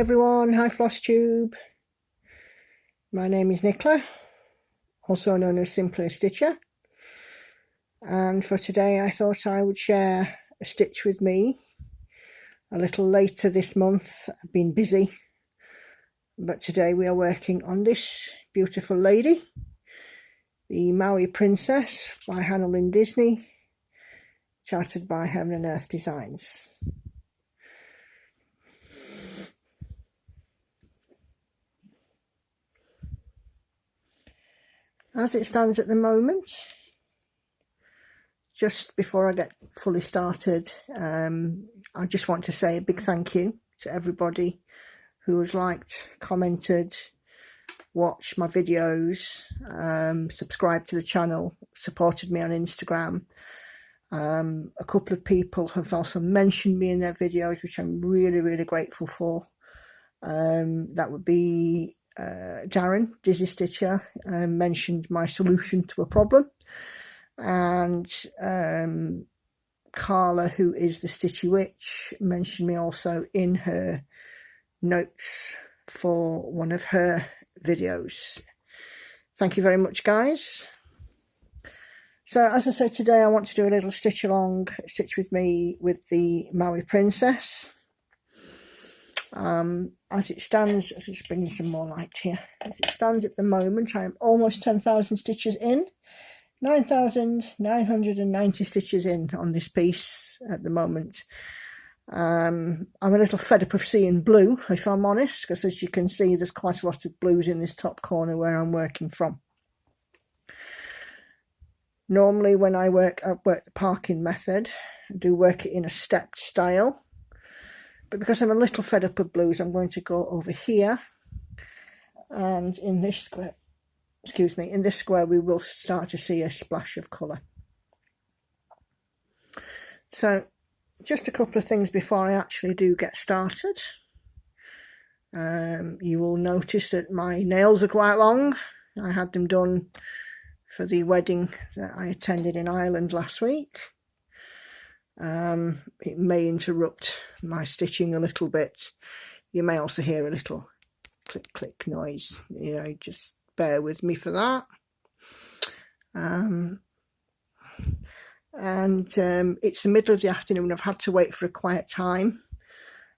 everyone, hi FlossTube. My name is Nicola, also known as Simply a Stitcher, and for today I thought I would share a stitch with me. A little later this month, I've been busy, but today we are working on this beautiful lady, the Maui Princess by Hannah Lynn Disney, charted by Heaven and Earth Designs. As it stands at the moment, just before I get fully started, I just want to say a big thank you to everybody who has liked, commented, watched my videos, subscribed to the channel, supported me on Instagram. A couple of people have also mentioned me in their videos, which I'm really grateful for. That would be Darren, Dizzy Stitcher, mentioned my solution to a problem, and Carla, who is the Stitchy Witch, mentioned me also in her notes for one of her videos. Thank you very much, guys. So as I said, today I want to do a little stitch along, stitch with me with the Maui Princess. As it stands, I'll just bring some more light here. As it stands at the moment, I am almost 10,000 stitches in, 9,990 stitches in on this piece at the moment. I'm a little fed up of seeing blue, if I'm honest, because as you can see, there's quite a lot of blues in this top corner where I'm working from. Normally when I work the parking method, I do work it in a stepped style. But because I'm a little fed up of blues, I'm going to go over here, and in this square, in this square we will start to see a splash of colour. So just a couple of things before I actually do get started. You will notice that my nails are quite long. I had them done for the wedding that I attended in Ireland last week. It may interrupt my stitching a little bit. You may also hear a little click noise, just bear with me for that. It's the middle of the afternoon. I've had to wait for a quiet time.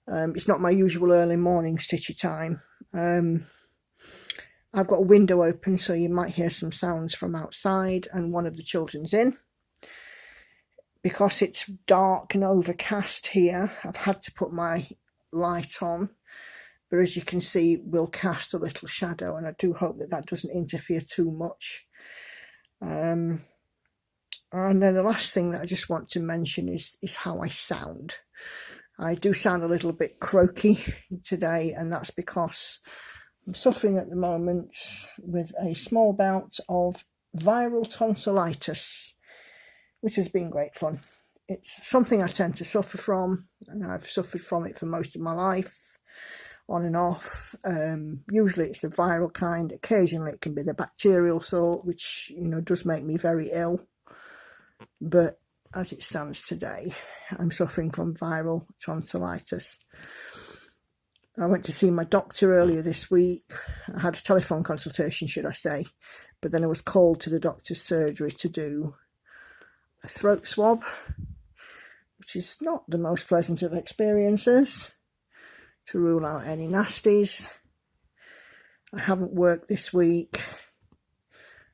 It's not my usual early morning stitchy time. I've got a window open, so you might hear some sounds from outside, and one of the children's in. Because it's dark and overcast here, I've had to put my light on, but as you can see, it will cast a little shadow, and I do hope that that doesn't interfere too much. And then the last thing that I just want to mention is how I sound. I do sound a little bit croaky today, and that's because I'm suffering at the moment with a small bout of viral tonsillitis, which has been great fun. It's something I tend to suffer from, and I've suffered from it for most of my life, on and off. Usually it's the viral kind. Occasionally it can be the bacterial sort, which does make me very ill. But as it stands today, I'm suffering from viral tonsillitis. I went to see my doctor earlier this week. I had a telephone consultation, should I say, but then I was called to the doctor's surgery to do a throat swab, which is not the most pleasant of experiences, to rule out any nasties. I haven't worked this week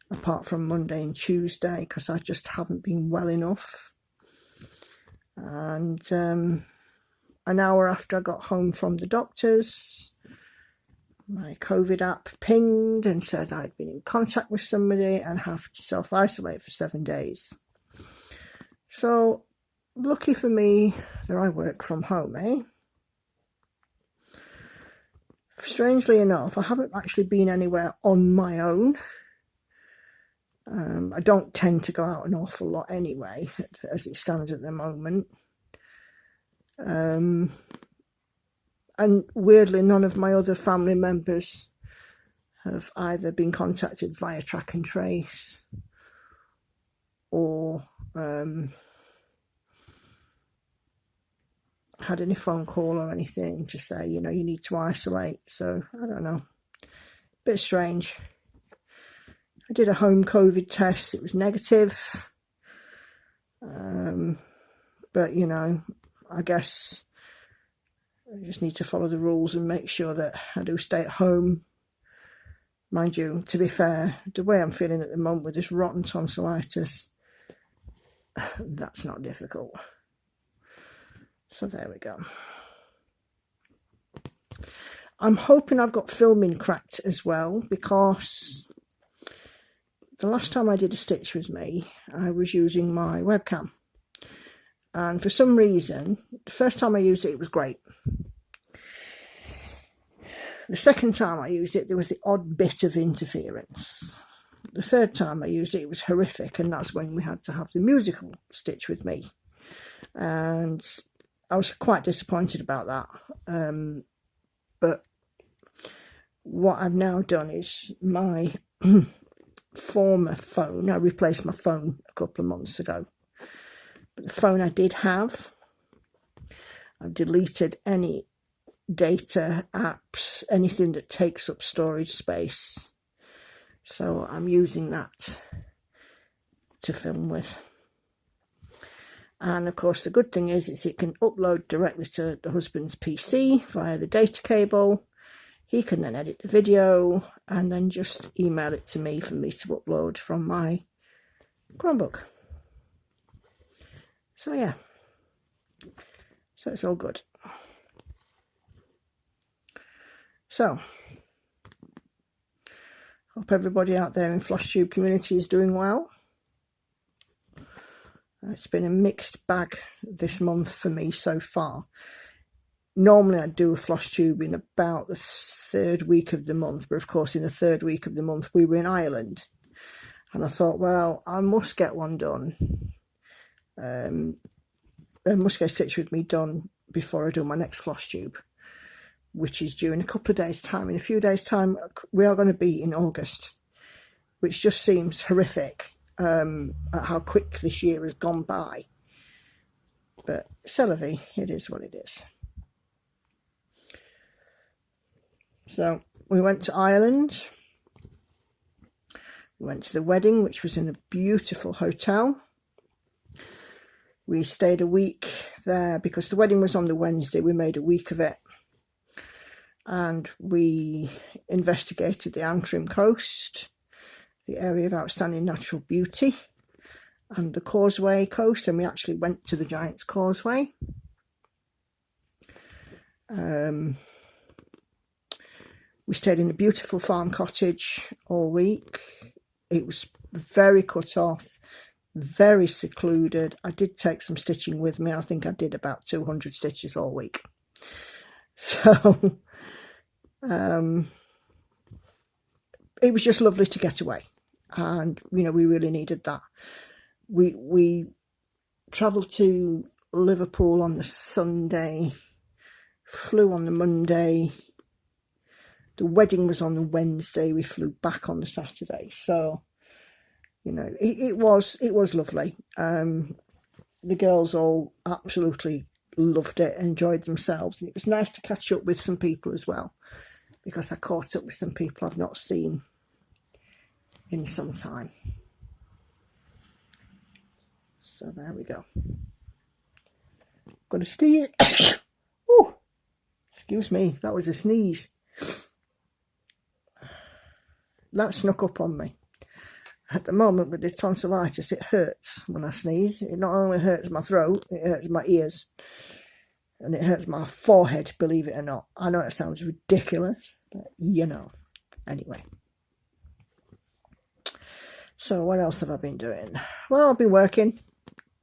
apart from Monday and Tuesday because I just haven't been well enough. And an hour after I got home from the doctor's, my COVID app pinged and said I'd been in contact with somebody and have to self-isolate for 7 days. So, lucky for me that I work from home, eh? Strangely enough, I haven't actually been anywhere on my own. I don't tend to go out an awful lot anyway, as it stands at the moment. And weirdly, none of my other family members have either been contacted via track and trace or had any phone call or anything to say, you know, you need to isolate. So I don't know, bit strange. I did a home COVID test, it was negative. But you know, I guess I just need to follow the rules and make sure that I do stay at home. Mind you, to be fair, the way I'm feeling at the moment with this rotten tonsillitis, that's not difficult. So there we go. I'm hoping I've got filming cracked as well, because the last time I did a stitch with me, I was using my webcam. And for some reason, the first time I used it, it was great. The second time I used it, there was the odd bit of interference. The third time I used it, it was horrific, and that's when we had to have the musical stitch with me. And I was quite disappointed about that. But what I've now done is my former phone, I replaced my phone a couple of months ago. But the phone I did have, I've deleted any data, apps, anything that takes up storage space. So I'm using that to film with. And of course the good thing is it can upload directly to the husband's PC via the data cable. He can then edit the video and then just email it to me for me to upload from my Chromebook. So yeah, so it's all good. So, hope everybody out there in floss tube community is doing well. It's been a mixed bag this month for me so far. Normally I'd do a floss tube in about the third week of the month, but of course in the third week of the month we were in Ireland. And I thought, well, I must get one done. I must get a stitch with me done before I do my next floss tube, which is due in a couple of days' time. In a few days' time, we are going to be in August, which just seems horrific at how quick this year has gone by. But c'est la vie, it is what it is. So we went to Ireland. We went to the wedding, which was in a beautiful hotel. We stayed a week there because the wedding was on the Wednesday. We made a week of it. And we investigated the Antrim coast, the area of outstanding natural beauty, and the Causeway coast, and we actually went to the Giant's Causeway. We stayed in a beautiful farm cottage all week. It was very cut off, very secluded. I did take some stitching with me. I think I did about 200 stitches all week. So it was just lovely to get away, and you know, we really needed that. We travelled to Liverpool on the Sunday, flew on the Monday. The wedding was on the Wednesday. We flew back on the Saturday. So you know, it was lovely. The girls all absolutely loved it, enjoyed themselves, and it was nice to catch up with some people as well, because I caught up with some people I've not seen in some time. So there we go. Got to sneeze. Oh, excuse me, that was a sneeze. That snuck up on me. At the moment with the tonsillitis, it hurts when I sneeze. It not only hurts my throat, it hurts my ears. And it hurts my forehead, believe it or not. I know it sounds ridiculous, but you know. Anyway. So what else have I been doing? Well, I've been working,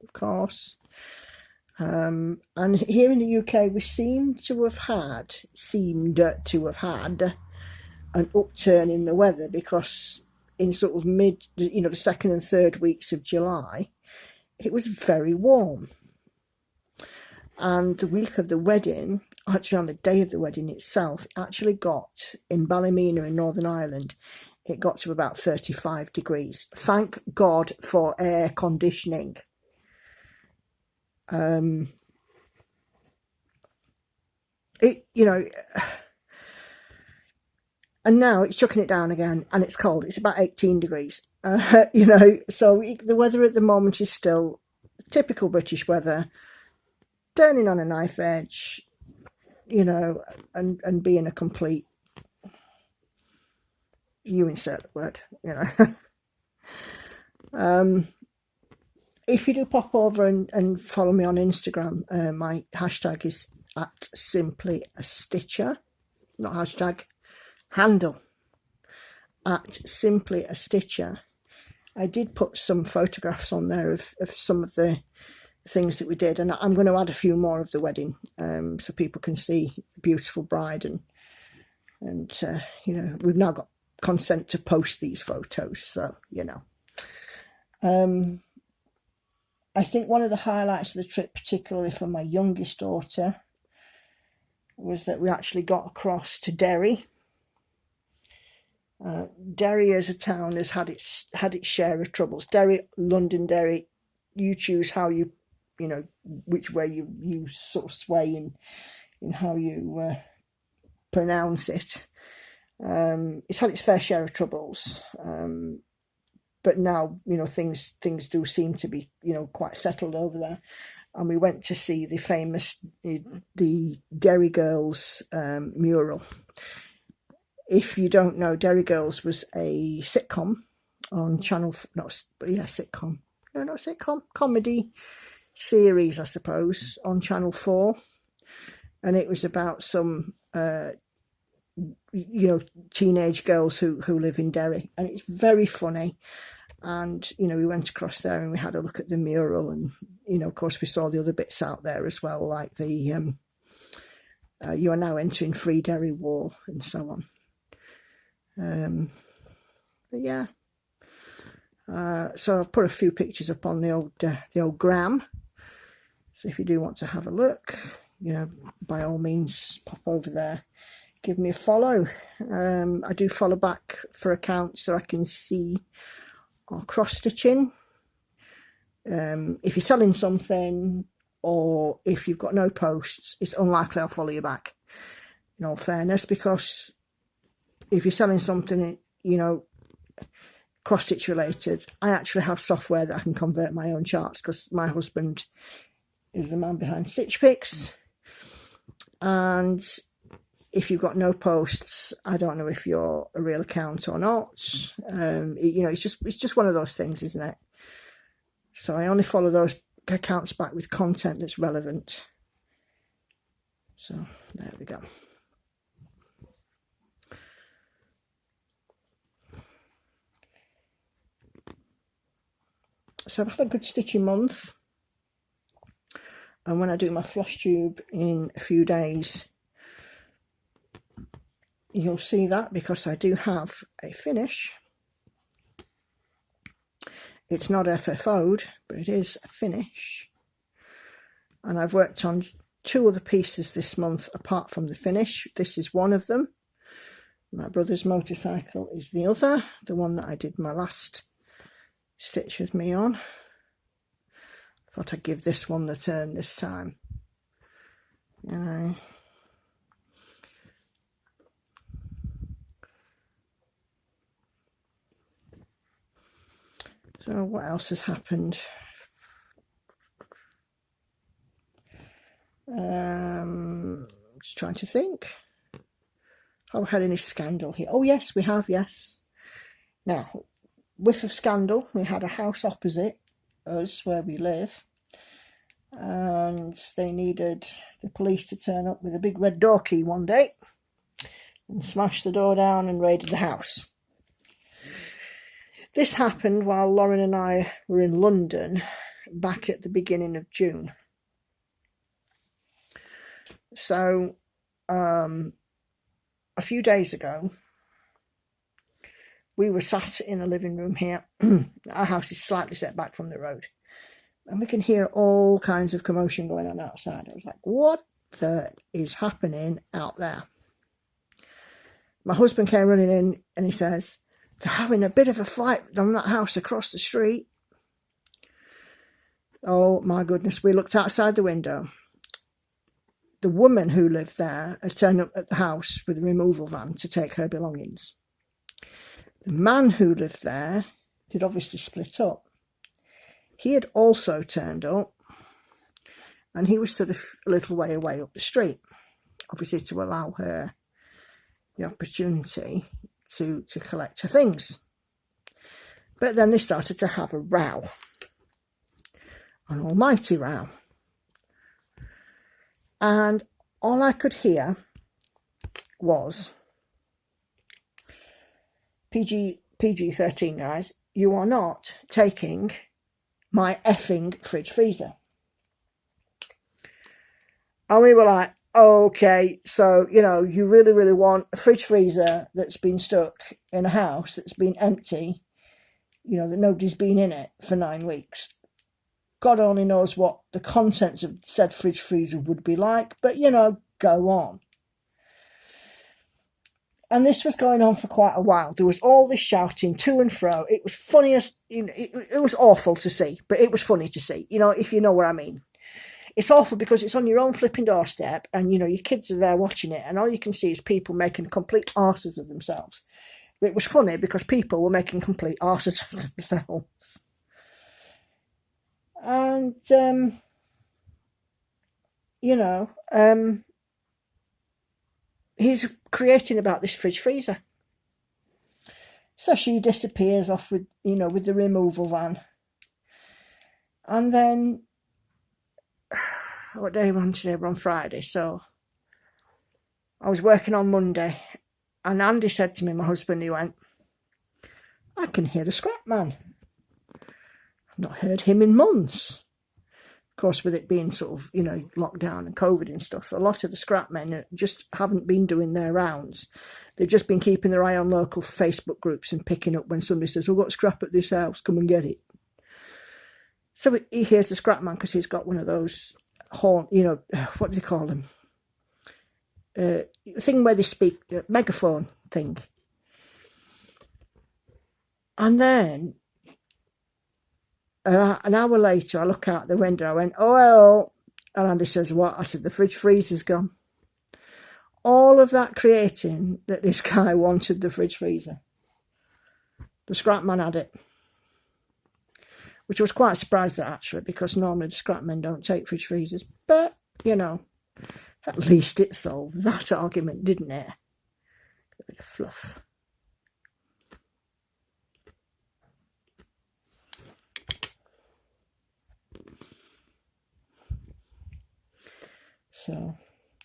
of course. And here in the UK, we seem to have had an upturn in the weather, because in sort of mid, you know, the second and third weeks of July, it was very warm. And the week of the wedding, actually on the day of the wedding itself, actually got, in Ballymena in Northern Ireland, it got to about 35 degrees. Thank God for air conditioning. you know, and now it's chucking it down again, and it's cold. It's about 18 degrees, you know, so the weather at the moment is still typical British weather, turning on a knife edge, you know, and being a complete, you insert the word, you know. If you do pop over and follow me on Instagram, my hashtag is @simplyastitcher, not hashtag, handle @simplyastitcher. I did put some photographs on there of some of the things that we did, and I'm going to add a few more of the wedding, so people can see the beautiful bride, and you know, we've now got consent to post these photos, so you know. I think one of the highlights of the trip, particularly for my youngest daughter, was that we actually got across to Derry. Derry as a town has had its share of troubles. Derry, Londonderry, you choose how you know, which way you sort of sway in how you pronounce it. It's had its fair share of troubles, but now, you know, things do seem to be, you know, quite settled over there. And we went to see the famous the Derry Girls mural. If you don't know, Derry Girls was a sitcom on comedy series, I suppose, on Channel 4, and it was about some you know, teenage girls who live in Derry, and it's very funny. And you know, we went across there and we had a look at the mural, and you know, of course, we saw the other bits out there as well, like the you are now entering Free Derry wall and so on. But yeah, so I've put a few pictures up on the old gram, so if you do want to have a look, you know, by all means pop over there, give me a follow. I do follow back for accounts that I can see are cross-stitching. If you're selling something, or if you've got no posts, it's unlikely I'll follow you back, in all fairness, because if you're selling something, you know, cross-stitch related, I actually have software that I can convert my own charts, because my husband is the man behind Stitch Picks. And if you've got no posts, I don't know if you're a real account or not. You know, it's just one of those things, isn't it? So I only follow those accounts back with content that's relevant. So there we go. So I've had a good stitching month, and when I do my floss tube in a few days, you'll see that, because I do have a finish. It's not FFO'd, but it is a finish. And I've worked on 2 other pieces this month apart from the finish. This is one of them. My brother's motorcycle is the other, the one that I did my last stitch with me on. Thought I'd give this one the turn this time. You know. So what else has happened? Just trying to think. Have we had any scandal here? Oh yes, we have, yes. Now, whiff of scandal. We had a house opposite us where we live, and they needed the police to turn up with a big red door key one day and smash the door down and raided the house. This happened while Lauren and I were in London back at the beginning of June. So a few days ago, we were sat in a living room here. Our house is slightly set back from the road, and we can hear all kinds of commotion going on outside. I was like, what is happening out there? My husband came running in and he says, they're having a bit of a fight on that house across the street. Oh my goodness, we looked outside the window. the woman who lived there had turned up at the house with a removal van to take her belongings. The man who lived there had obviously split up. He had also turned up, and he was sort of a little way away up the street, obviously to allow her the opportunity to collect her things. But then they started to have a row, an almighty row. And all I could hear was, PG-13 guys, you are not taking my effing fridge freezer. And we were like, okay, so, you know, you really, really want a fridge freezer that's been stuck in a house that's been empty, you know, that nobody's been in it for 9 weeks. God only knows what the contents of said fridge freezer would be like, but, you know, go on. And this was going on for quite a while. There was all this shouting to and fro. It was funniest, you know, it was awful to see, but it was funny to see, you know, if you know what I mean. It's awful because it's on your own flipping doorstep, and, you know, your kids are there watching it, and all you can see is people making complete arses of themselves. But it was funny because people were making complete arses of themselves. And, you know, he's creating about this fridge freezer. So she disappears off with, you know, with the removal van. And then, what day are we on today? We're on Friday. So I was working on Monday, and Andy said to me, my husband, he went, I can hear the scrap man. I've not heard him in months. Of course, with it being sort of, you know, lockdown and COVID and stuff, so a lot of the scrap men just haven't been doing their rounds. They've just been keeping their eye on local Facebook groups and picking up when somebody says, oh, I've got scrap at this house, come and get it. So he hears the scrap man because he's got one of those horn, you know, what do they call them? Thing where they speak, megaphone thing. And then an hour later, I look out the window, I went, oh, hello. And Andy says, what? I said, the fridge freezer's gone. All of that creating that this guy wanted the fridge freezer. The scrap man had it. Which I was quite surprised at, actually, because normally the scrap men don't take fridge freezers. But, you know, at least it solved that argument, didn't it? A bit of fluff. So,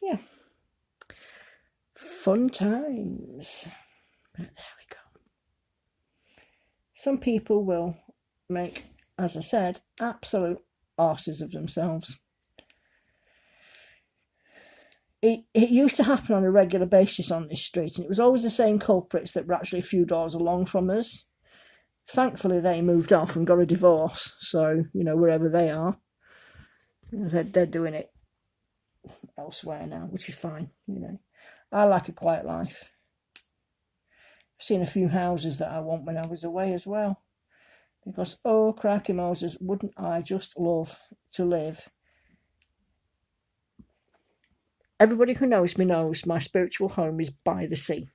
yeah. Fun times. But there we go. Some people will make, as I said, absolute arses of themselves. It used to happen on a regular basis on this street, and it was always the same culprits that were actually a few doors along from us. Thankfully, they moved off and got a divorce, so, you know, wherever they are, they're doing it elsewhere now, which is fine, you know. I like a quiet life. I've seen a few houses that I want when I was away as well. Because, oh, cracky Moses, wouldn't I just love to live? Everybody who knows me knows my spiritual home is by the sea.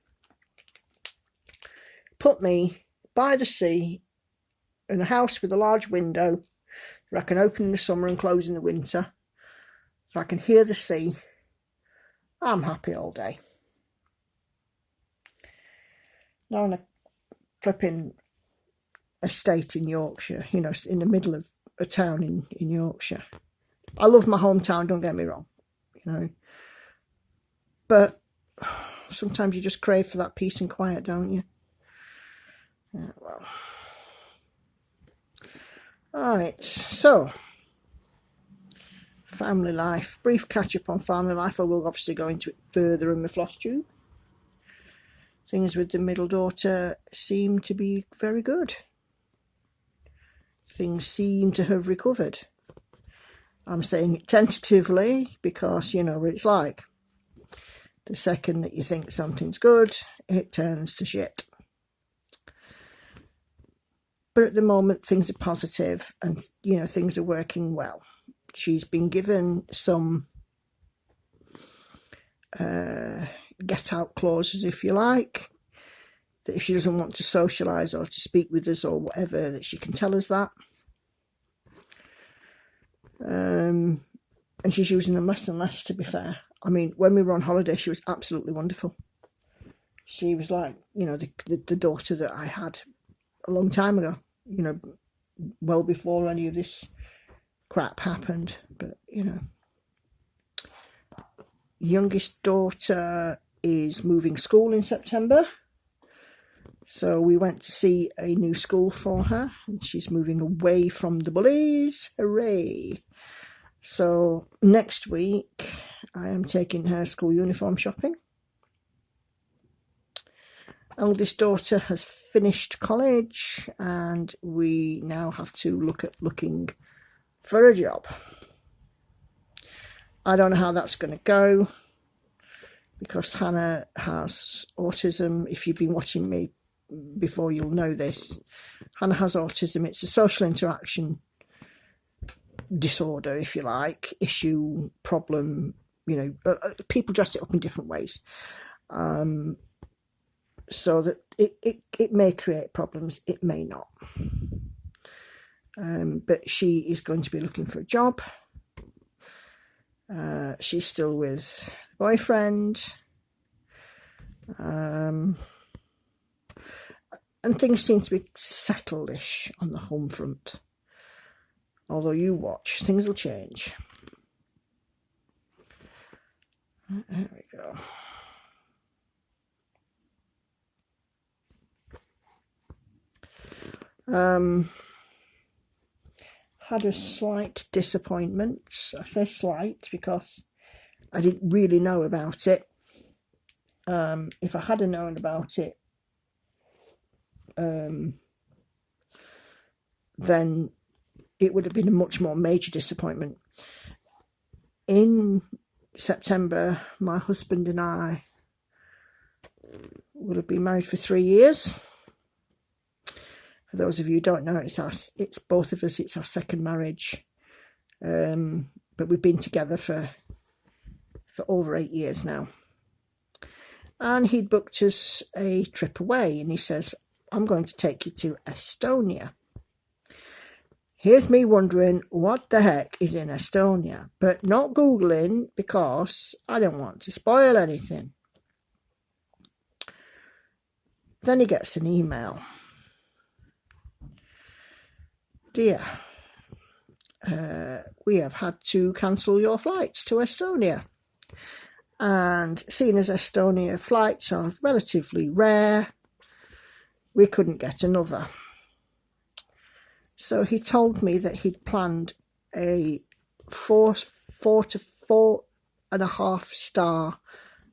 Put me by the sea in a house with a large window that I can open in the summer and close in the winter, so I can hear the sea. I'm happy all day. Now in a flipping estate in Yorkshire, you know, in the middle of a town in Yorkshire. I love my hometown, don't get me wrong, you know. But sometimes you just crave for that peace and quiet, don't you? Yeah, well. Right, so family life. Brief catch up on family life. I will obviously go into it further in my floss tube. Things with the middle daughter seem to be very good. Things seem to have recovered. I'm saying it tentatively because, you know what it's like. The second that you think something's good, it turns to shit. But at the moment, things are positive and, you know, things are working well. She's been given some get out clauses, if you like, that if she doesn't want to socialise or to speak with us or whatever, that she can tell us that. And she's using them less and less, to be fair. I mean, when we were on holiday, she was absolutely wonderful. She was like, you know, the daughter that I had a long time ago, you know, well before any of this crap happened. But, you know, youngest daughter is moving school in September. So we went to see a new school for her, and she's moving away from the bullies. Hooray! So next week I am taking her school uniform shopping. Eldest daughter has finished college, and we now have to look at looking for a job. I don't know how that's going to go, because Hannah has autism. If you've been watching me before, you'll know this. Hannah has autism. It's a social interaction disorder, if you like, issue, problem, you know, people dress it up in different ways. So that it may create problems, it may not. But she is going to be looking for a job. She's still with a boyfriend. And things seem to be settled-ish on the home front. Although you watch, things will change. There we go. Had a slight disappointment. I say slight because I didn't really know about it. If I had known about it, then it would have been a much more major disappointment. In September, my husband and I will have been married for 3 years. For those of you who don't know, it's both of us. It's our second marriage, but we've been together for over 8 years now. And he'd booked us a trip away, and he says, "I'm going to take you to Estonia." Here's me wondering what the heck is in Estonia, but not Googling because I don't want to spoil anything. Then he gets an email. "Dear, we have had to cancel your flights to Estonia. And seeing as Estonia flights are relatively rare, we couldn't get another." So he told me that he'd planned a 4 to 4.5 star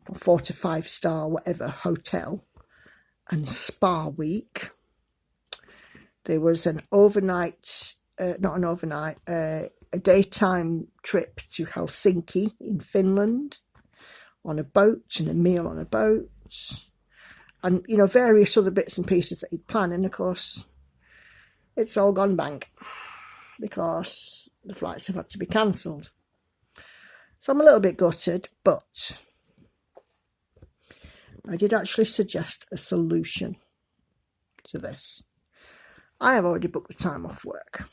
or 4 to 5 star, whatever, hotel and spa week. There was an overnight, a daytime trip to Helsinki in Finland on a boat, and a meal on a boat, and, you know, various other bits and pieces that he'd planned. And of course, it's all gone bang because the flights have had to be cancelled. So I'm a little bit gutted, but I did actually suggest a solution to this. I have already booked the time off work.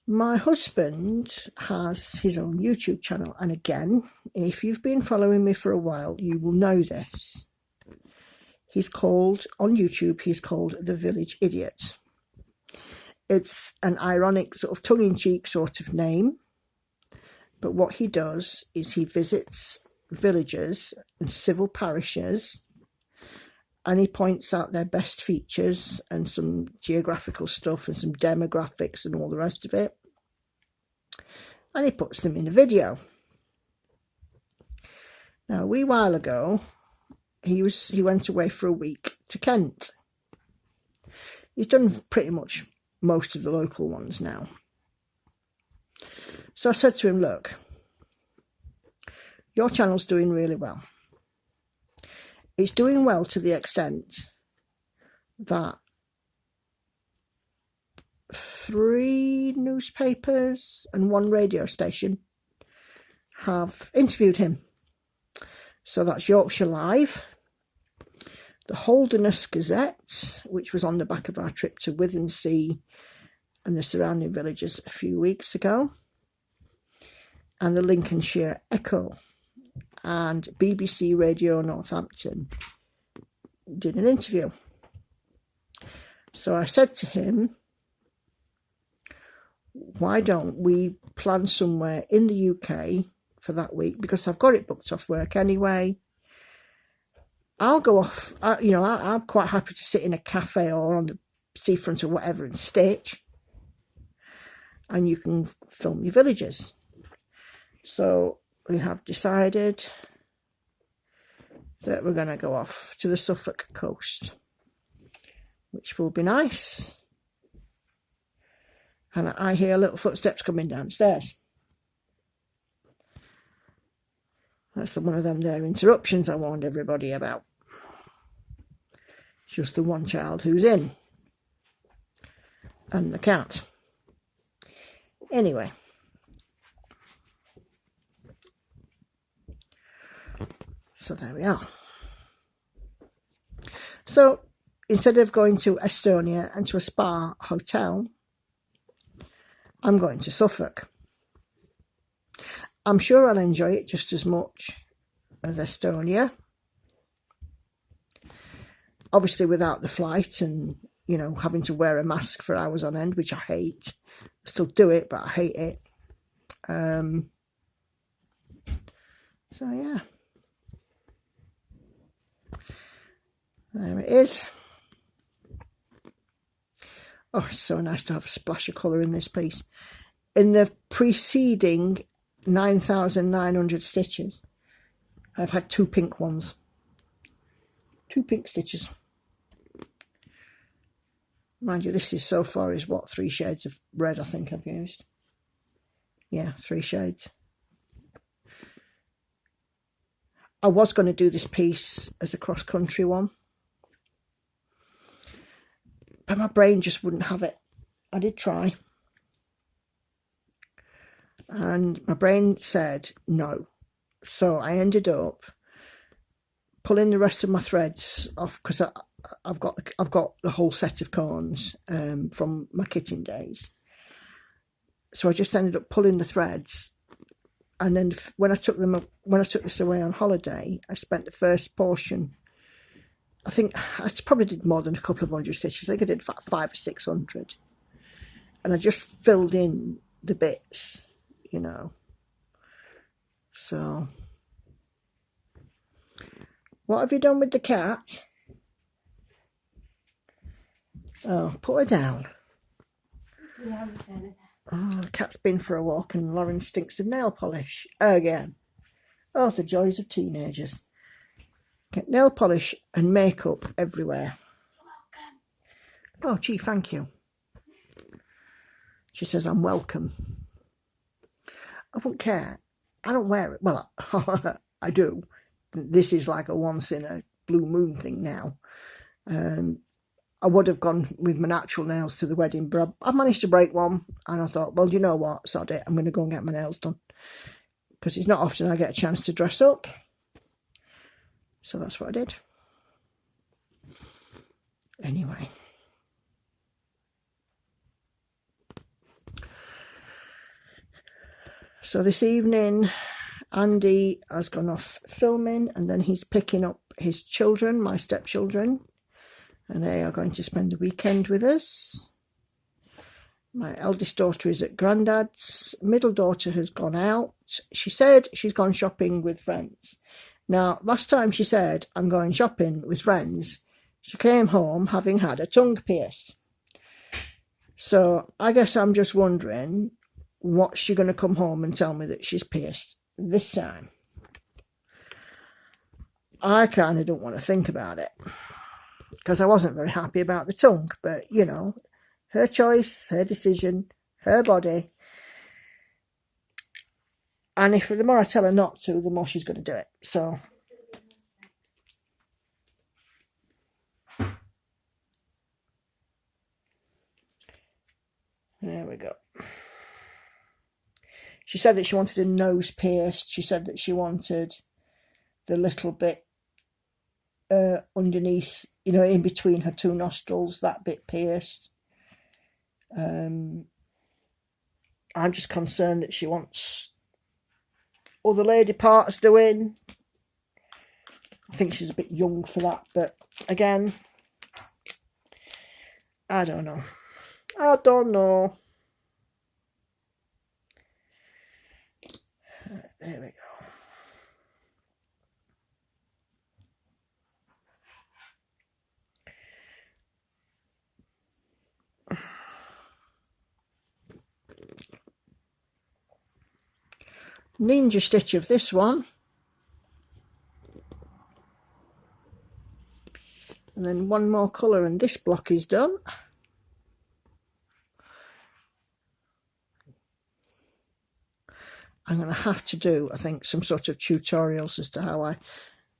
My husband has his own YouTube channel, and again, if you've been following me for a while, you will know this. He's called, on YouTube, he's called The Village Idiot. It's an ironic, sort of tongue-in-cheek sort of name, but what he does is he visits villages and civil parishes, and he points out their best features and some geographical stuff and some demographics and all the rest of it, and he puts them in a video. Now, a wee while ago, he went away for a week to Kent. He's done pretty much most of the local ones now. So I said to him, "Look, your channel's doing really well. It's doing well to the extent that 3 newspapers and 1 radio station have interviewed him. So that's Yorkshire Live, the Holderness Gazette, which was on the back of our trip to Withensea and the surrounding villages a few weeks ago, and the Lincolnshire Echo, and BBC Radio Northampton did an interview. So I said to him, why don't we plan somewhere in the UK for that week, because I've got it booked off work anyway. I'll go off, I'm quite happy to sit in a cafe or on the seafront or whatever and stitch, and you can film your villages. So we have decided that we're going to go off to the Suffolk coast, which will be nice. And I hear little footsteps coming downstairs. That's one of them there interruptions I warned everybody about. It's just the one child who's in. And the cat. Anyway. So there we are. So instead of going to Estonia and to a spa hotel, I'm going to Suffolk. I'm sure I'll enjoy it just as much as Estonia. Obviously without the flight and, having to wear a mask for hours on end, which I hate. I still do it, but I hate it. So yeah. There it is. Oh, it's so nice to have a splash of colour in this piece. In the preceding 9,900 stitches, I've had 2 pink ones. 2 pink stitches. Mind you, this is so far is what, 3 shades of red I think I've used. Yeah, 3 shades. I was going to do this piece as a cross-country one, but my brain just wouldn't have it. I did try. And my brain said no. So I ended up pulling the rest of my threads off, because I've got the whole set of corns from my kitting days. So I just ended up pulling the threads, and then when I took this away on holiday, I spent the first portion. I think I probably did more than a couple of 100 stitches. I think I did 500 or 600, and I just filled in the bits, So, what have you done with the cat? Oh, put her down. Oh, the cat's been for a walk and Lauren stinks of nail polish again. Oh, the joys of teenagers. Get nail polish and makeup everywhere. Oh, gee, thank you. She says I'm welcome. I wouldn't care. I don't wear it. Well, I do. This is like a once in a blue moon thing now. I would have gone with my natural nails to the wedding, but I managed to break one, and I thought, well, you know what, sod it, I'm going to go and get my nails done, because it's not often I get a chance to dress up. So that's what I did. Anyway. So this evening, Andy has gone off filming, and then he's picking up his children, my stepchildren, and they are going to spend the weekend with us. My eldest daughter is at Grandad's. Middle daughter has gone out. She said she's gone shopping with friends. Now, last time she said, I'm going shopping with friends, she came home having had her tongue pierced. So I guess I'm just wondering, what's she going to come home and tell me that she's pierced this time? I kind of don't want to think about it, because I wasn't very happy about the tongue, but, her choice, her decision, her body. And if the more I tell her not to, the more she's going to do it. So, there we go. She said that she wanted a nose pierced. She said that she wanted the little bit underneath, you know, in between her two nostrils, that bit pierced. I'm just concerned that she wants other lady parts doing. I think she's a bit young for that, but again, I don't know. I don't know. There we go. Ninja stitch of this one. And then one more colour and this block is done. I'm going to have to do, I think, some sort of tutorials as to how I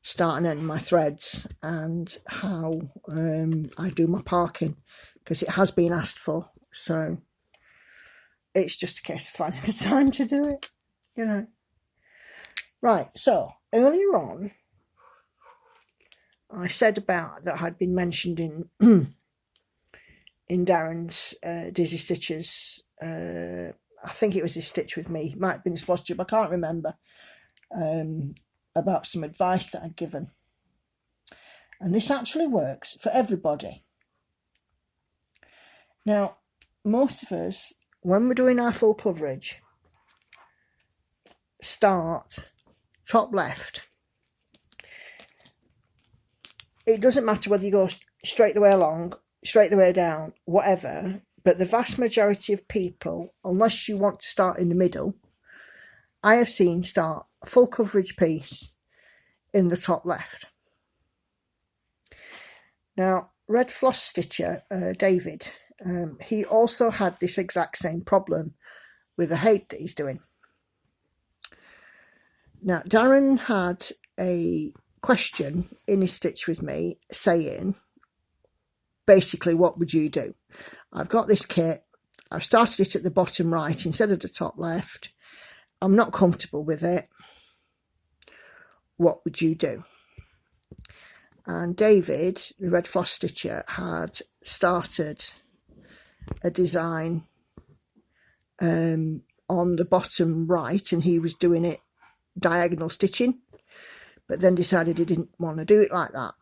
start and end my threads and how I do my parking, because it has been asked for. So it's just a case of finding the time to do it, you know. Right, so earlier on, I said about that had been mentioned in in Darren's Dizzy Stitches. I think it was his Stitch with Me. It might have been his first job, I can't remember. About some advice that I'd given. And this actually works for everybody. Now, most of us, when we're doing our full coverage, start top left. It doesn't matter whether you go straight the way along, straight the way down, whatever, but the vast majority of people, unless you want to start in the middle, I have seen start a full coverage piece in the top left. Now, Red Floss Stitcher, David, he also had this exact same problem with the HAED that he's doing. Now, Darren had a question in his Stitch with Me saying, basically, what would you do? I've got this kit. I've started it at the bottom right instead of the top left. I'm not comfortable with it. What would you do? And David, the Red Floss Stitcher, had started a design on the bottom right, and he was doing it diagonal stitching, but then decided he didn't want to do it like that.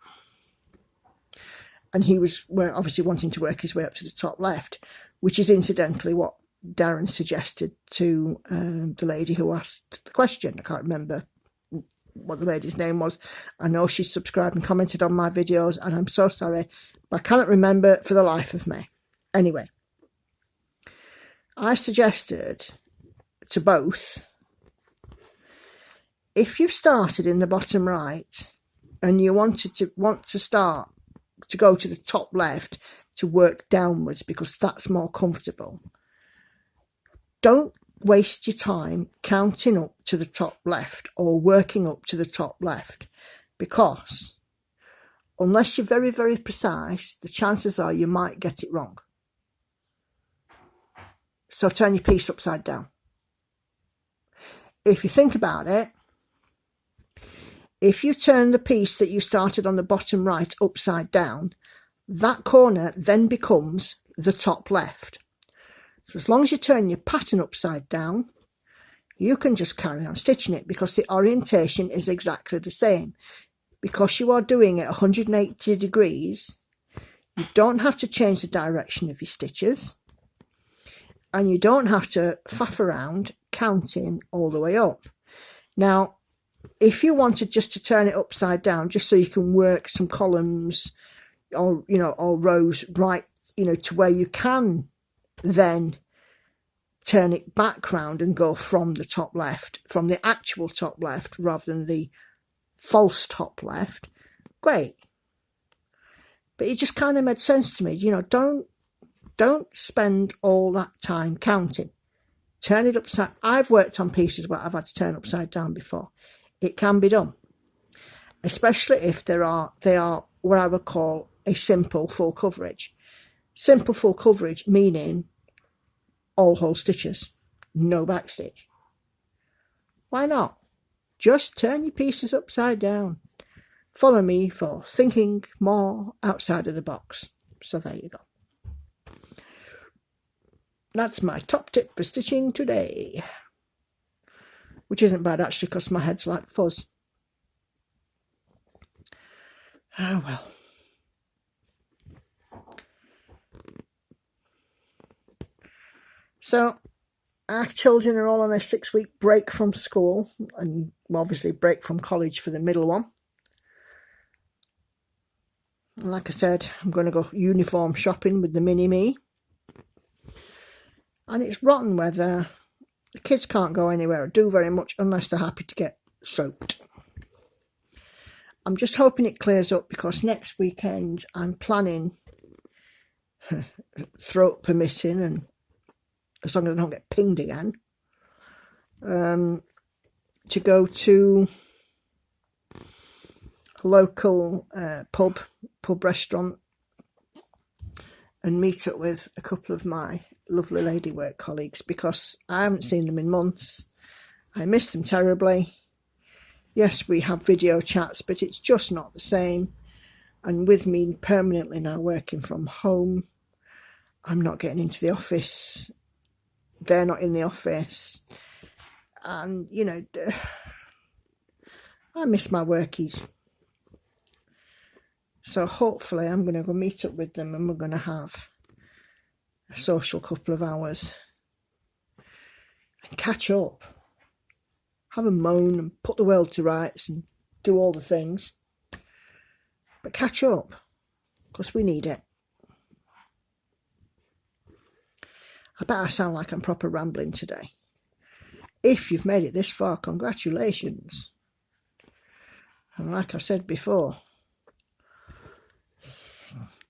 And he was obviously wanting to work his way up to the top left, which is incidentally what Darren suggested to the lady who asked the question. I can't remember what the lady's name was. I know she's subscribed and commented on my videos, and I'm so sorry, but I cannot remember for the life of me. Anyway, I suggested to both, if you've started in the bottom right and you want to start to go to the top left to work downwards because that's more comfortable, don't waste your time counting up to the top left or working up to the top left, because unless you're very, very precise, the chances are you might get it wrong. So turn your piece upside down. If you think about it, if you turn the piece that you started on the bottom right upside down, that corner then becomes the top left. So as long as you turn your pattern upside down, you can just carry on stitching it, because the orientation is exactly the same. Because you are doing it 180 degrees, you don't have to change the direction of your stitches, and you don't have to faff around counting all the way up. Now, if you wanted just to turn it upside down, just so you can work some columns or, you know, or rows right, you know, to where you can then turn it back round and go from the top left, from the actual top left rather than the false top left, great. But it just kind of made sense to me, you know, don't spend all that time counting. Turn it upside. I've worked on pieces where I've had to turn upside down before. It can be done, especially if they are what I would call a simple full coverage. Simple full coverage meaning all whole stitches, no back stitch. Why not? Just turn your pieces upside down. Follow me for thinking more outside of the box. So there you go. That's my top tip for stitching today. Which isn't bad actually, because my head's like fuzz. Ah well. So our children are all on their 6-week break from school, and obviously break from college for the middle one. And like I said, I'm going to go uniform shopping with the mini-me. And it's rotten weather. The kids can't go anywhere or do very much unless they're happy to get soaked. I'm just hoping it clears up, because next weekend I'm planning, throat permitting, and as long as I don't get pinged again, to go to a local pub restaurant and meet up with a couple of my lovely lady work colleagues, because I haven't seen them in months. I miss them terribly. Yes, we have video chats, but it's just not the same. And with me permanently now working from home, I'm not getting into the office. They're not in the office. And, you know, I miss my workies. So hopefully I'm going to go meet up with them, and we're going to have a social couple of hours and catch up. Have a moan and put the world to rights and do all the things. But catch up, because we need it. I bet I sound like I'm proper rambling today. If you've made it this far, congratulations. And like I said before,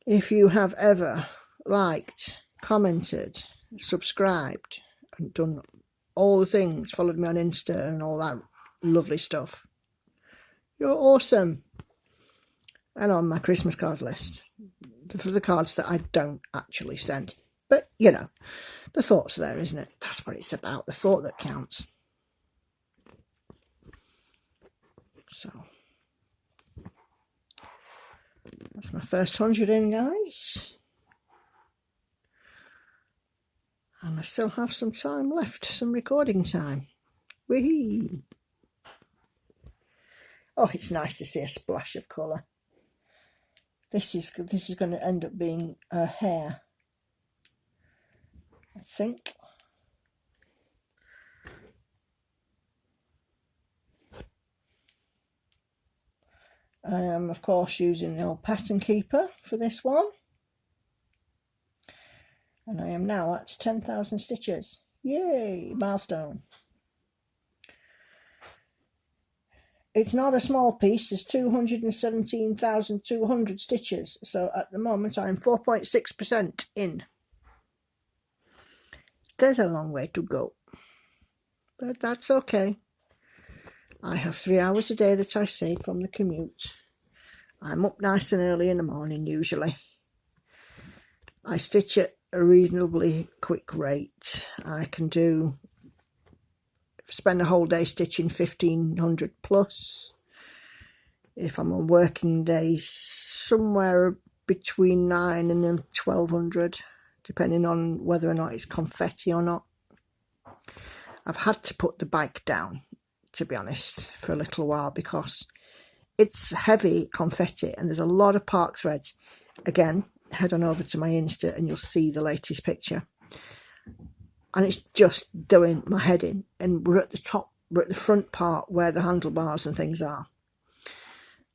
if you have ever liked, commented, subscribed, and done all the things, followed me on Insta and all that lovely stuff, you're awesome. And on my Christmas card list, for the cards that I don't actually send. But, you know, the thought's there, isn't it? That's what it's about, the thought that counts. So, that's my first 100 in, guys. And I still have some time left, some recording time. Whee! Oh, it's nice to see a splash of colour. This is going to end up being her hair, I think. I am, of course, using the old pattern keeper for this one. And I am now at 10,000 stitches. Yay! Milestone. It's not a small piece. There's 217,200 stitches. So at the moment I'm 4.6% in. There's a long way to go. But that's okay. I have 3 hours a day that I save from the commute. I'm up nice and early in the morning usually. I stitch at a reasonably quick rate. I can spend a whole day stitching 1,500 plus. If I'm on working days, somewhere between 9 and then 1,200, depending on whether or not it's confetti or not. I've had to put the bike down, to be honest, for a little while, because it's heavy confetti and there's a lot of park threads. Again, head on over to my Insta and you'll see the latest picture. And it's just doing my head in. And we're at the top, we're at the front part where the handlebars and things are.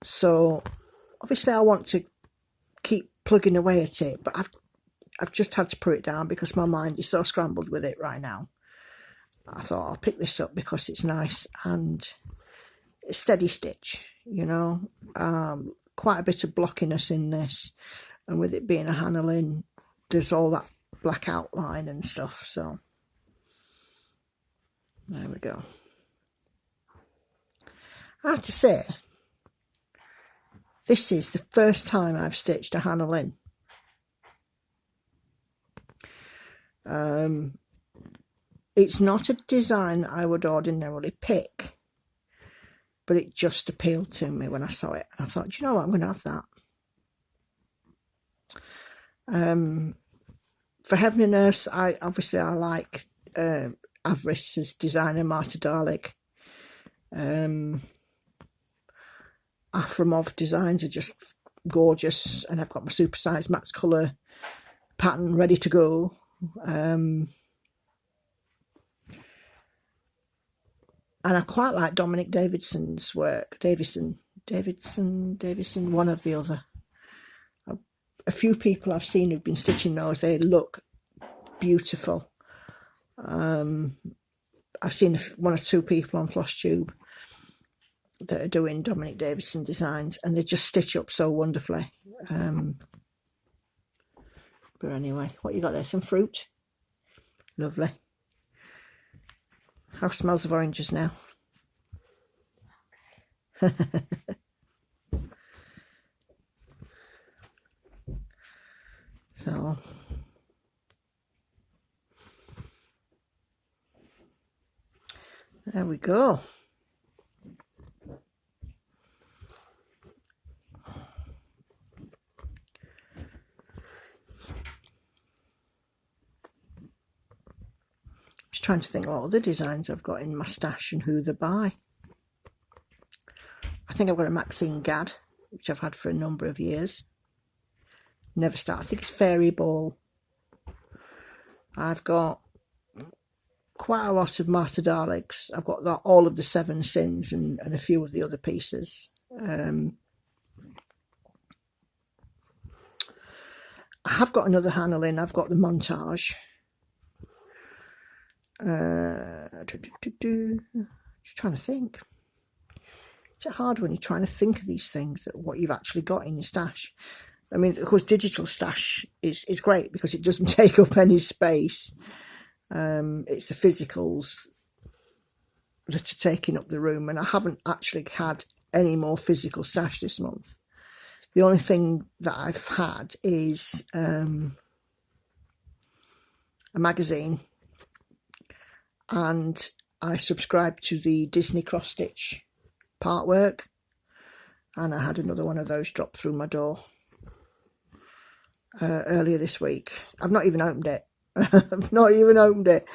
So obviously I want to keep plugging away at it, but I've just had to put it down because my mind is so scrambled with it right now. I thought I'll pick this up because it's nice and it's steady stitch, you know. Quite a bit of blockiness in this, and with it being a Hanalin, there's all that black outline and stuff. So there we go. I have to say, this is the first time I've stitched a Hanalin. It's not a design I would ordinarily pick, but it just appealed to me when I saw it. I thought, do you know what, I'm going to have that. For Heaven and Earth, I like Avris's designer, Marta Darlig. Afromov designs are just gorgeous, and I've got my supersized Max Colour pattern ready to go. And I quite like Dominic Davidson's work. Davidson, one of the other. A few people I've seen who've been stitching those, they look beautiful. I've seen one or two people on FlossTube that are doing Dominic Davidson designs, and they just stitch up so wonderfully. But anyway, what you got there? Some fruit? Lovely. How smells of oranges now? So there we go. Just trying to think what other designs I've got in my stash and who they're by. I think I've got a Maxine Gadd, which I've had for a number of years. Never start. I think it's Fairy Ball. I've got quite a lot of Marta Darligs. I've got all of the Seven Sins and a few of the other pieces. I have got another Hannah Lynn. I've got the Montage. Just trying to think. It's hard when you're trying to think of these things, that what you've actually got in your stash. I mean, of course, digital stash is great because it doesn't take up any space. It's the physicals that are taking up the room, and I haven't actually had any more physical stash this month. The only thing that I've had is a magazine, and I subscribed to the Disney cross stitch part work, and I had another one of those drop through my door earlier this week. I've not even opened it. I've not even opened it.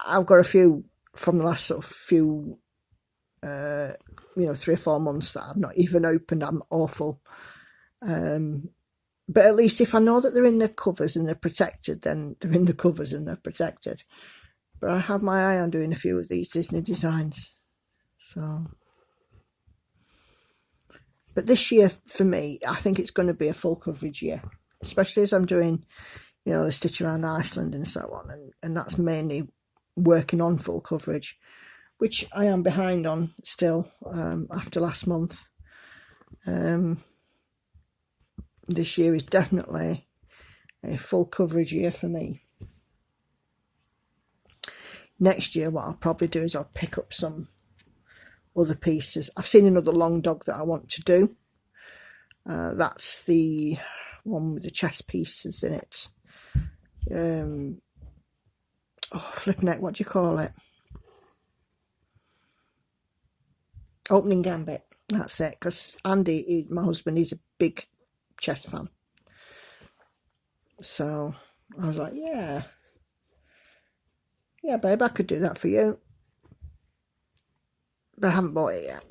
I've got a few from the last sort of few 3 or 4 months that I've not even opened. I'm awful. But at least if I know that they're in the covers and they're protected, then they're in the covers and they're protected. But I have my eye on doing a few of these Disney designs. So, but this year for me, I think it's going to be a full coverage year, especially as I'm doing, the Stitch Around Iceland and so on, and that's mainly working on full coverage, which I am behind on still after last month. This year is definitely a full coverage year for me. Next year, what I'll probably do is I'll pick up some other pieces. I've seen another long dog that I want to do. That's the one with the chest pieces in it. Flipping it, what do you call it? Opening Gambit. That's it. Because Andy, my husband, he's a big chess fan. So I was like, yeah, babe, I could do that for you. But I haven't bought it yet.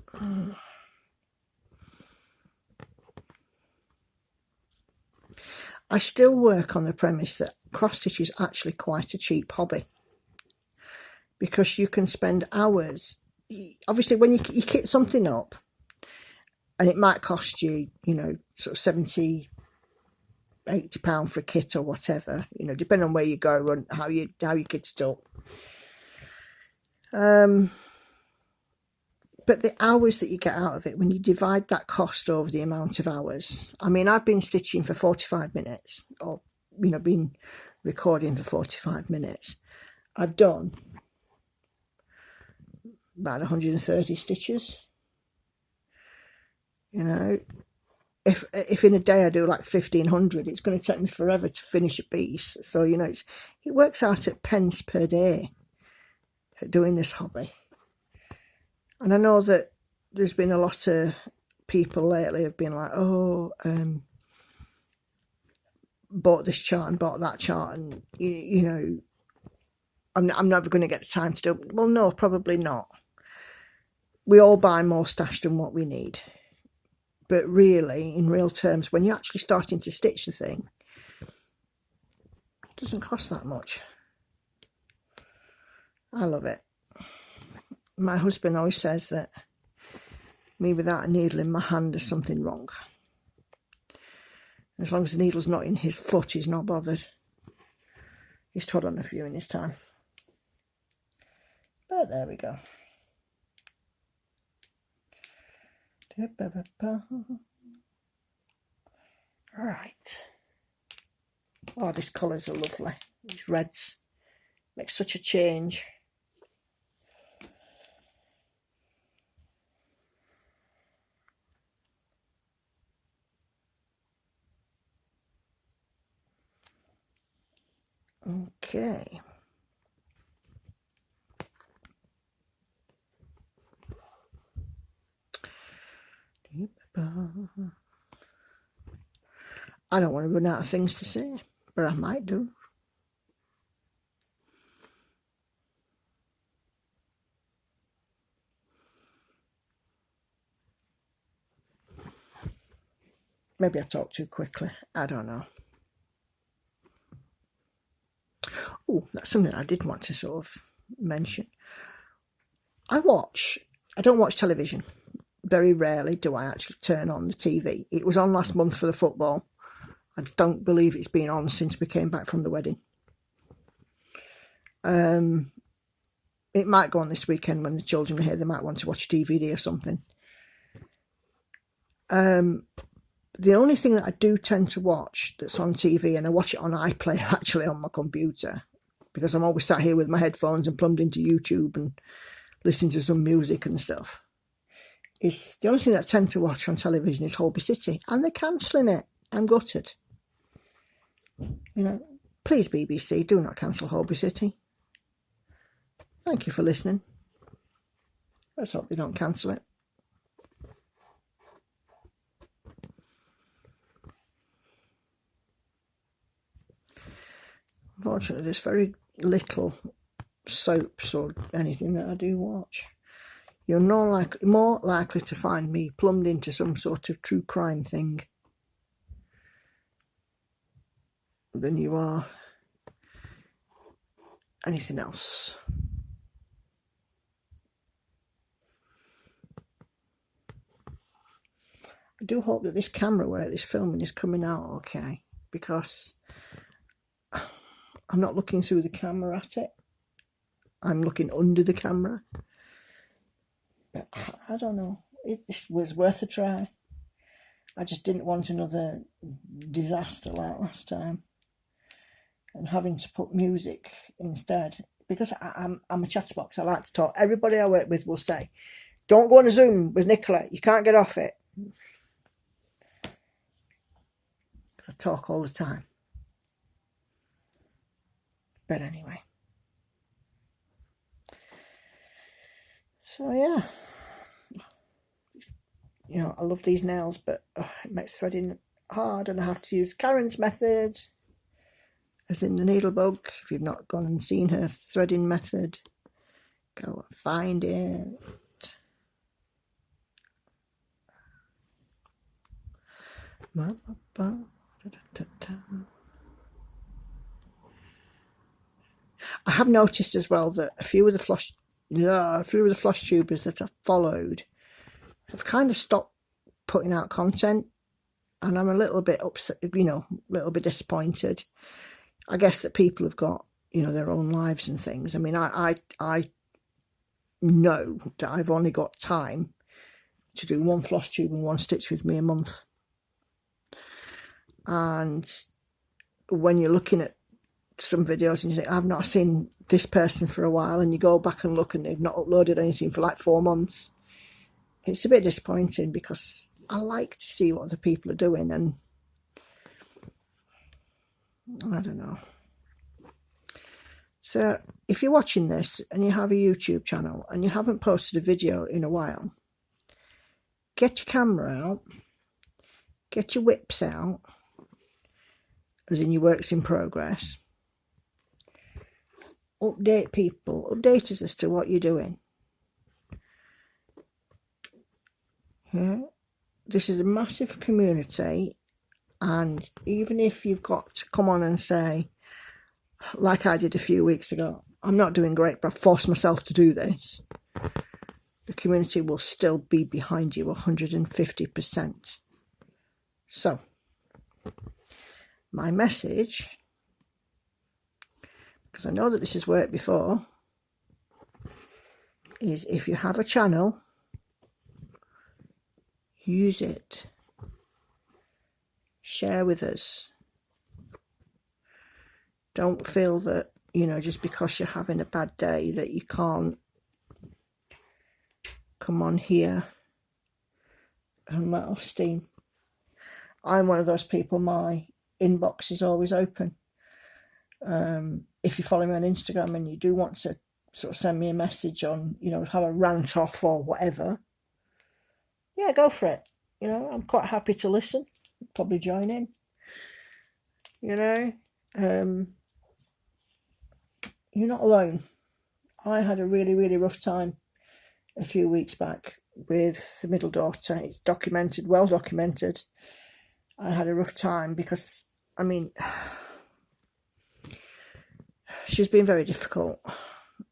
I still work on the premise that cross stitch is actually quite a cheap hobby, because you can spend hours. Obviously, when you kit something up, and it might cost you, sort of £70–80 for a kit or whatever, depending on where you go and how you kit it up. But the hours that you get out of it, when you divide that cost over the amount of hours, I mean, I've been stitching for 45 minutes, or been recording for 45 minutes. I've done about 130 stitches. If in a day I do like 1,500, it's going to take me forever to finish a piece. So it works out at pence per day. at doing this hobby. And I know that there's been a lot of people lately have been like, oh, bought this chart and bought that chart, and you know, I'm never going to get the time to do it. Well, no, probably not. We all buy more stash than what we need. But really, in real terms, when you're actually starting to stitch the thing, it doesn't cost that much. I love it. My husband always says that me without a needle in my hand, there's something wrong. As long as the needle's not in his foot, he's not bothered. He's trod on a few in his time. But there we go. Right. Oh, these colours are lovely. These reds make such a change. Okay. I don't want to run out of things to say, but I might do. Maybe I talk too quickly. I don't know. Oh, that's something I did want to sort of mention. I don't watch television. Very rarely do I actually turn on the TV. It was on last month for the football. I don't believe it's been on since we came back from the wedding. It might go on this weekend when the children are here. They might want to watch a DVD or something. The only thing that I do tend to watch that's on TV, and I watch it on iPlayer actually on my computer, because I'm always sat here with my headphones and plumbed into YouTube and listening to some music and stuff, is the only thing that I tend to watch on television is Hobby City, and they're cancelling it. I'm gutted. You know, please BBC, do not cancel Hobby City. Thank you for listening. Let's hope they don't cancel it. Unfortunately, there's very little soaps or anything that I do watch. You're more likely to find me plumbed into some sort of true crime thing than you are anything else. I do hope that this camera where this filming is coming out okay, because I'm not looking through the camera at it. I'm looking under the camera. But I don't know. It was worth a try. I just didn't want another disaster like last time, and having to put music instead, because I'm a chatterbox. I like to talk. Everybody I work with will say, don't go on a Zoom with Nicola, you can't get off it. I talk all the time. But anyway. So yeah. You know, I love these nails, but it makes threading hard, and I have to use Karen's method, as in the needle bug. If you've not gone and seen her threading method, go and find it. I have noticed as well that a few of the floss tubers that I've followed have kind of stopped putting out content, and I'm a little bit upset, you know, a little bit disappointed. I guess that people have got, you know, their own lives and things. I mean, I know that I've only got time to do one floss tube and one stitch with me a month. And when you're looking at some videos and you think, I've not seen this person for a while, and you go back and look and they've not uploaded anything for like 4 months, it's a bit disappointing, because I like to see what other people are doing, and I don't know. So if you're watching this and you have a YouTube channel and you haven't posted a video in a while, get your camera out, get your whips out, as in your works in progress, update people, update us as to what you're doing. Yeah. This is a massive community, and even if you've got to come on and say, like I did a few weeks ago, I'm not doing great, but I've forced myself to do this, the community will still be behind you 150%. So, my message, because I know that this has worked before, is if you have a channel, use it. Share with us. Don't feel that, you know, just because you're having a bad day that you can't come on here and let off steam. I'm one of those people, my inbox is always open. If you follow me on Instagram and you do want to sort of send me a message on, you know, have a rant off or whatever, yeah, go for it. You know, I'm quite happy to listen, probably join in, you know. You're not alone. I had a really, really rough time a few weeks back with the middle daughter. It's documented, well documented. I had a rough time because, I mean, she's been very difficult,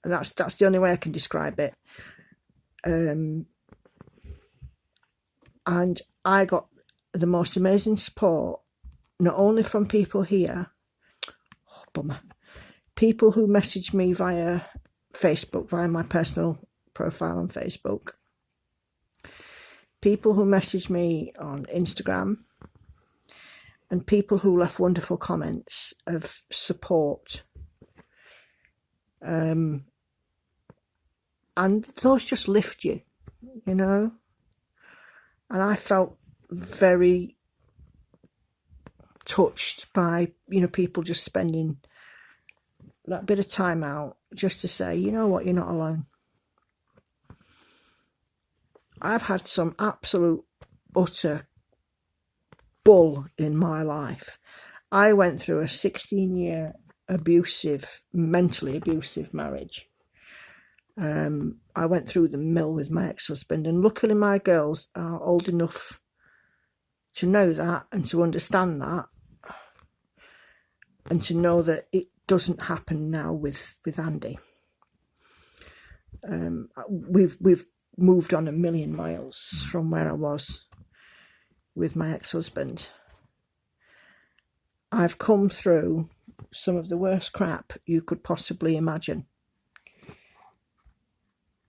and that's the only way I can describe it. And I got the most amazing support, not only from people here, people who messaged me via Facebook, via my personal profile on Facebook, people who messaged me on Instagram, and people who left wonderful comments of support. And those just lift you, you know. And I felt very touched by, you know, people just spending that bit of time out just to say, you know what, you're not alone. I've had some absolute utter bull in my life. I went through a 16-year mentally abusive marriage. I went through the mill with my ex-husband, and luckily my girls are old enough to know that and to understand that, and to know that it doesn't happen now with Andy. We've moved on 1,000,000 miles from where I was with my ex-husband. I've come through some of the worst crap you could possibly imagine.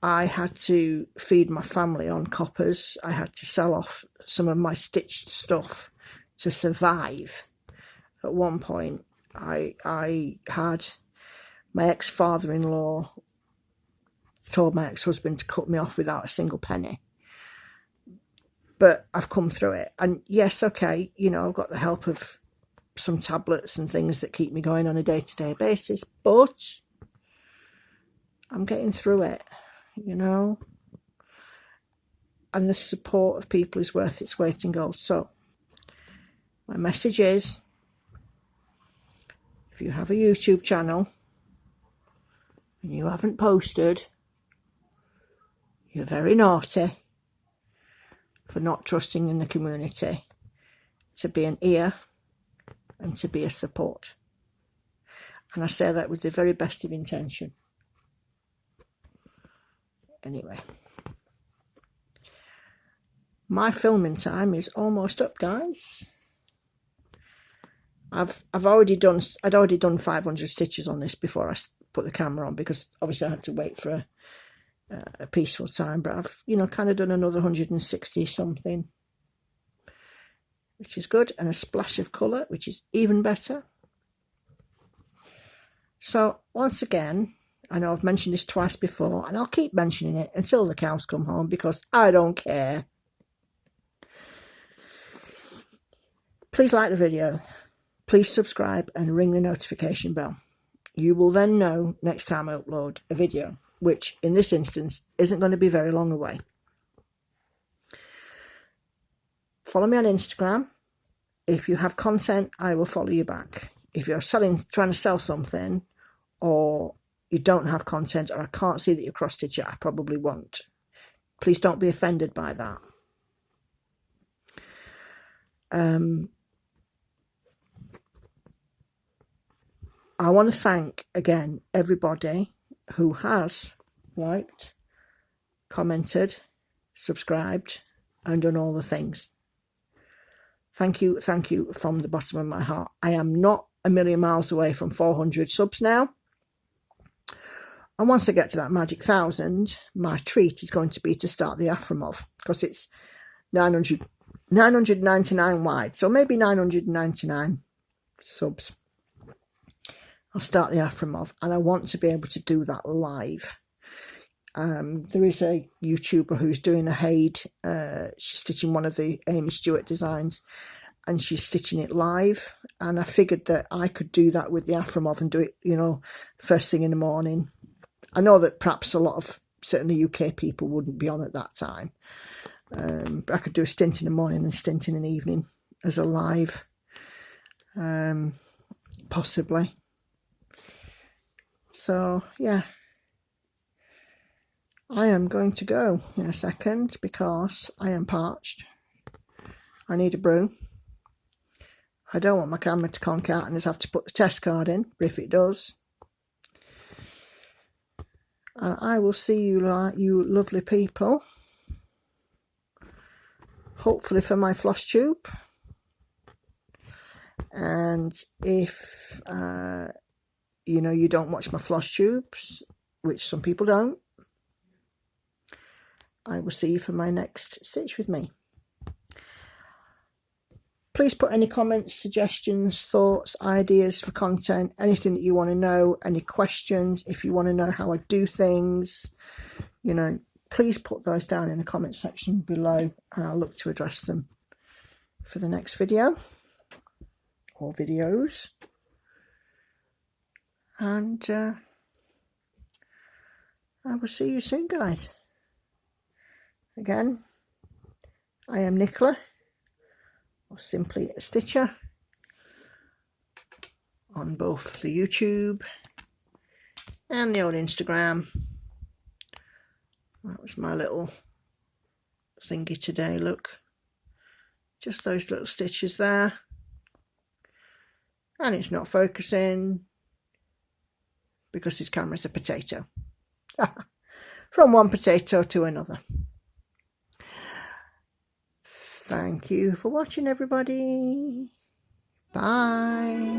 I had to feed my family on coppers. I had to sell off some of my stitched stuff to survive. At one point, I had my ex-father-in-law told my ex-husband to cut me off without a single penny. But I've come through it. And yes, okay, you know, I've got the help of some tablets and things that keep me going on a day-to-day basis, but I'm getting through it, you know. And the support of people is worth its weight in gold. So my message is, if you have a YouTube channel and you haven't posted, you're very naughty for not trusting in the community to be an ear and to be a support. And I say that with the very best of intention. Anyway, my filming time is almost up, guys. I'd already done 500 stitches on this before I put the camera on, because obviously I had to wait for a peaceful time, but I've, you know, kind of done another 160 something, which is good, and a splash of colour, which is even better. So once again, I know I've mentioned this twice before, and I'll keep mentioning it until the cows come home, because I don't care. Please like the video, please subscribe and ring the notification bell. you will then know next time I upload a video, which in this instance isn't going to be very long away. Follow me on Instagram. If you have content, I will follow you back. If you're trying to sell something, or you don't have content, or I can't see that you're cross stitch it, I probably won't. Please don't be offended by that. I want to thank again everybody who has liked, commented, subscribed, and done all the things. Thank you from the bottom of my heart. I am not a million miles away from 400 subs now. And once I get to that magic 1,000, my treat is going to be to start the Afromov, because it's 999 wide, so maybe 999 subs. I'll start the Afromov, and I want to be able to do that live. There is a YouTuber who's doing a HAED. She's stitching one of the Amy Stewart designs, and she's stitching it live. And I figured that I could do that with the Afromov and do it, you know, first thing in the morning. I know that perhaps a lot of certainly UK people wouldn't be on at that time, but I could do a stint in the morning and a stint in the evening as a live, possibly. So yeah, I am going to go in a second because I am parched. I need a brew. I don't want my camera to conk out and just have to put the test card in, but if it does. And I will see you, you lovely people, hopefully for my floss tube. And if you know, you don't watch my floss tubes, which some people don't, I will see you for my next stitch with me. Please put any comments, suggestions, thoughts, ideas for content, anything that you want to know, any questions, if you want to know how I do things, you know, please put those down in the comment section below, and I'll look to address them for the next video or videos. And I will see you soon, guys. Again, I am Nicola, or simply a stitcher, on both the YouTube and the old Instagram. That was my little thingy today, look. Just those little stitches there. And it's not focusing because this camera's a potato. From one potato to another. Thank you for watching, everybody. Bye.